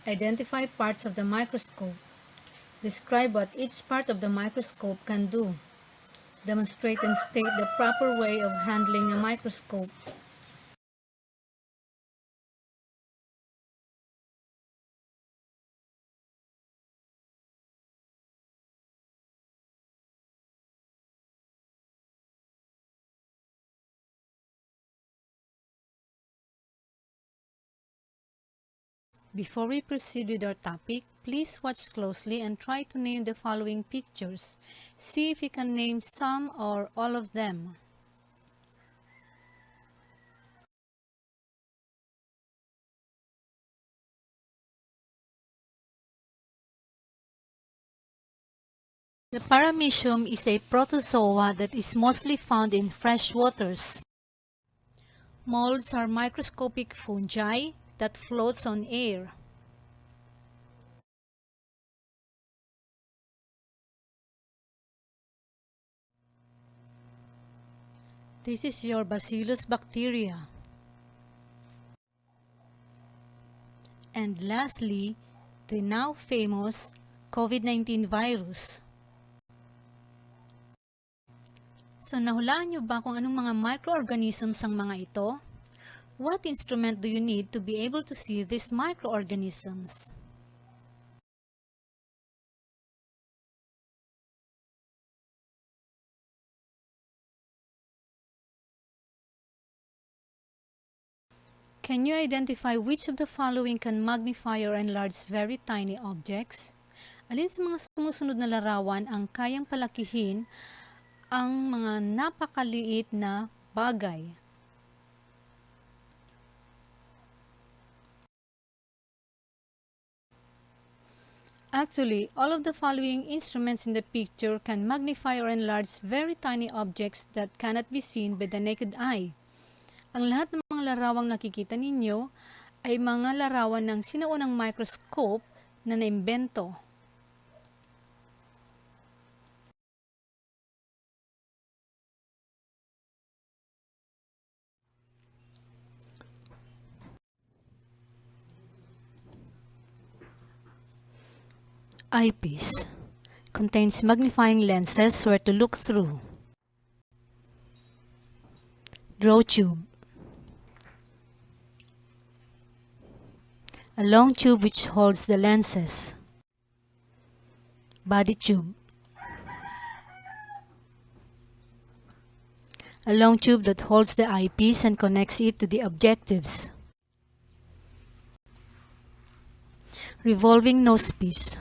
Identify parts of the microscope. Describe what each part of the microscope can do. Demonstrate and state the proper way of handling a microscope. Before we proceed with our topic, please watch closely and try to name the following pictures. See if you can name some or all of them. The paramecium is a protozoa that is mostly found in fresh waters. Molds are microscopic fungi that floats on air. This is your Bacillus bacteria. And lastly, the now famous COVID-19 virus. So nahulaan niyo ba kung anong mga microorganisms ang mga ito? What instrument do you need to be able to see these microorganisms? Can you identify which of the following can magnify or enlarge very tiny objects? Alin sa mga sumusunod na larawan ang kayang palakihin ang mga napakaliit na bagay? Actually, all of the following instruments in the picture can magnify or enlarge very tiny objects that cannot be seen by the naked eye. Ang lahat ng mga larawang nakikita ninyo ay mga larawan ng sinaunang microscope na naimbento. Eyepiece contains magnifying lenses where to look through. Draw tube, a long tube which holds the lenses. Body tube, a long tube that holds the eyepiece and connects it to the objectives. Revolving nosepiece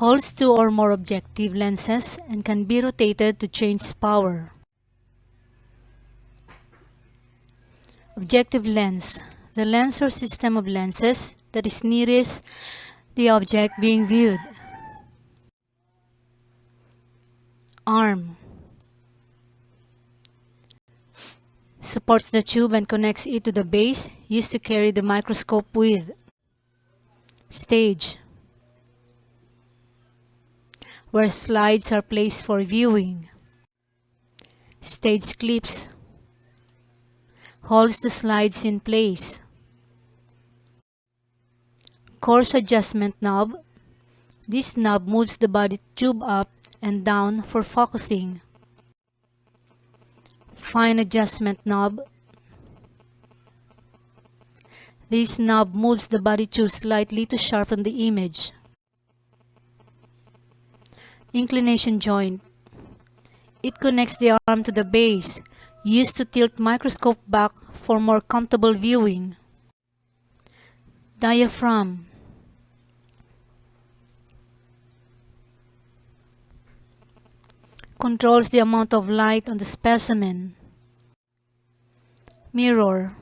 holds two or more objective lenses and can be rotated to change power. Objective lens, the lens or system of lenses that is nearest the object being viewed. Arm supports the tube and connects it to the base used to carry the microscope with. Stage, where slides are placed for viewing. Stage clips holds the slides in place. Coarse adjustment knob. This knob moves the body tube up and down for focusing. Fine adjustment knob. This knob moves the body tube slightly to sharpen the image. Inclination joint. It connects the arm to the base, used to tilt microscope back for more comfortable viewing. Diaphragm. Controls the amount of light on the specimen. Mirror.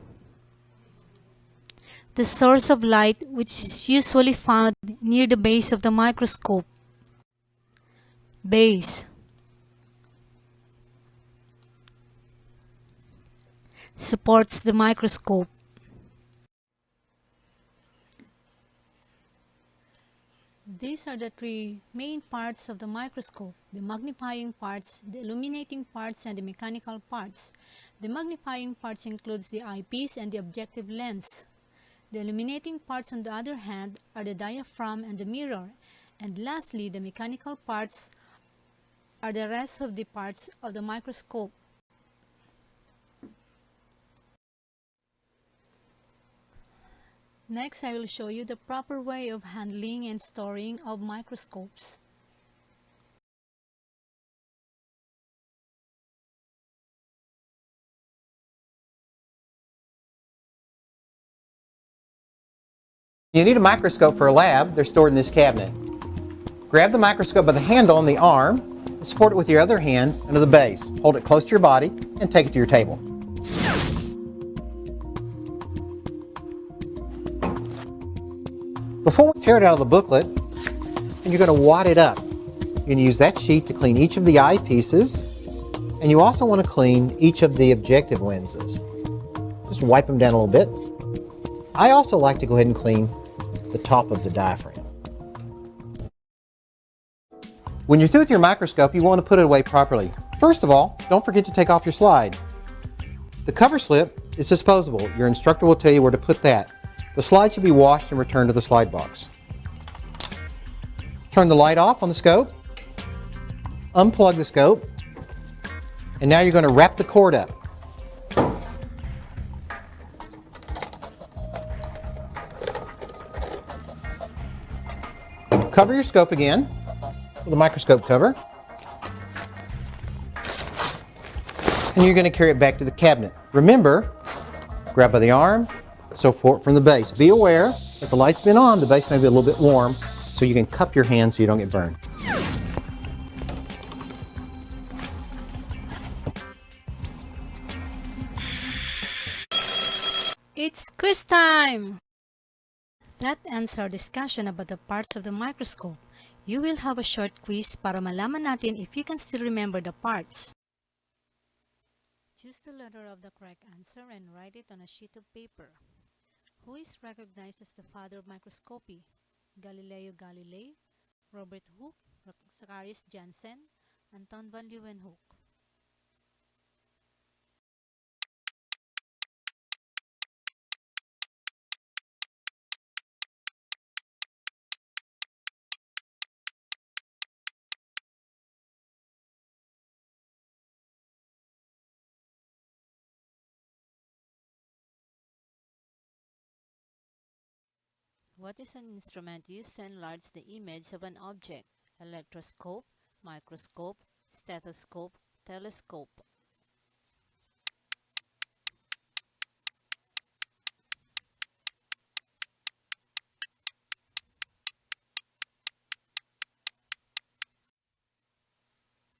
The source of light which is usually found near the base of the microscope. Base. Supports the microscope. These are the three main parts of the microscope: the magnifying parts, the illuminating parts, and the mechanical parts. The magnifying parts includes the eyepiece and the objective lens. The illuminating parts, on the other hand, are the diaphragm and the mirror, and lastly, the mechanical parts are the rest of the parts of the microscope. Next, I will show you the proper way of handling and storing of microscopes. You need a microscope for a lab. They're stored in this cabinet. Grab the microscope by the handle on the arm and support it with your other hand under the base. Hold it close to your body and take it to your table. Before we tear it out of the booklet, and you're going to wad it up. You're going to use that sheet to clean each of the eyepieces, and you also want to clean each of the objective lenses. Just wipe them down a little bit. I also like to go ahead and clean the top of the diaphragm. When you're through with your microscope, you want to put it away properly. First of all, don't forget to take off your slide. The cover slip is disposable. Your instructor will tell you where to put that. The slide should be washed and returned to the slide box. Turn the light off on the scope. Unplug the scope. And now you're going to wrap the cord up. Cover your scope again with a microscope cover. And you're going to carry it back to the cabinet. Remember, grab by the arm, support from the base. Be aware, if the light's been on, the base may be a little bit warm, so you can cup your hand so you don't get burned. It's quiz time! That ends our discussion about the parts of the microscope. You will have a short quiz para malaman natin if you can still remember the parts. Choose the letter of the correct answer and write it on a sheet of paper. Who is recognized as the father of microscopy? Galileo Galilei, Robert Hooke, Zacharias Janssen, Anton van Leeuwenhoek. What is an instrument used to enlarge the image of an object? Electroscope, microscope, stethoscope, telescope.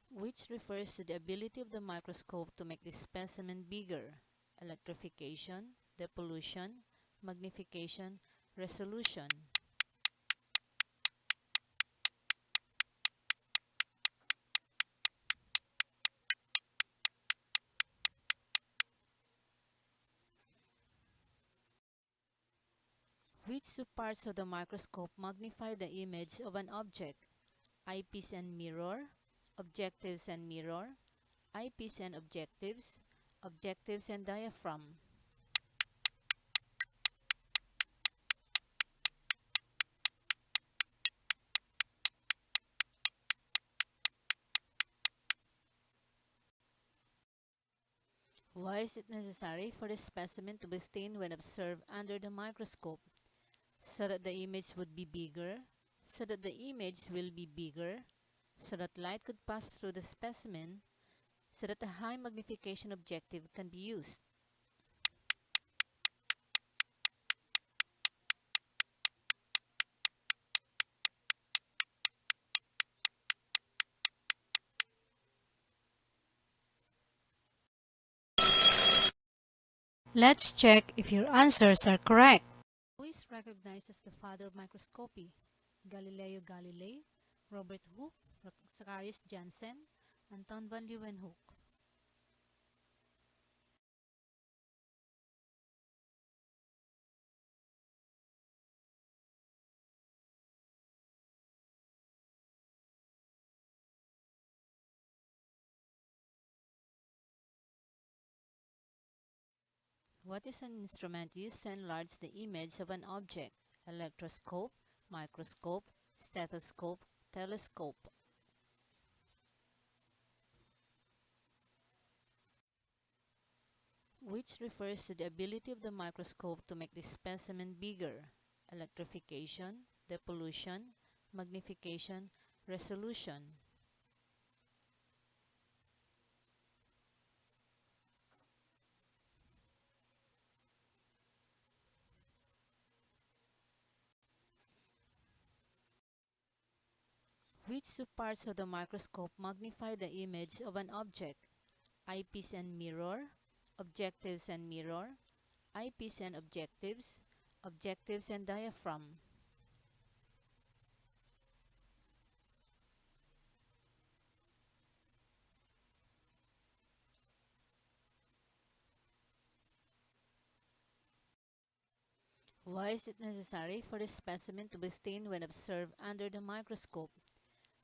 Which refers to the ability of the microscope to make the specimen bigger? Electrification, depollution, magnification, resolution. Which two parts of the microscope magnify the image of an object? Eyepiece and mirror, objectives and mirror, eyepiece and objectives, objectives and diaphragm. Why is it necessary for the specimen to be stained when observed under the microscope? So that the image would be bigger, so that the image will be bigger, so that light could pass through the specimen, so that a high magnification objective can be used. Let's check if your answers are correct. Who is recognized as the father of microscopy? Galileo Galilei, Robert Hooke, Zacharias Janssen, Anton van Leeuwenhoek. What is an instrument used to enlarge the image of an object? Electroscope, microscope, stethoscope, telescope. Which refers to the ability of the microscope to make the specimen bigger. Electrification, depollution, magnification, resolution. Which two parts of the microscope magnify the image of an object? Eyepiece and mirror, objectives and mirror, eyepiece and objectives, objectives and diaphragm. Why is it necessary for the specimen to be stained when observed under the microscope?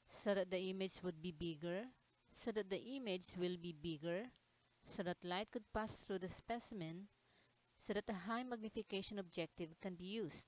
So that the image would be bigger, so that the image will be bigger, so that light could pass through the specimen, so that a high magnification objective can be used.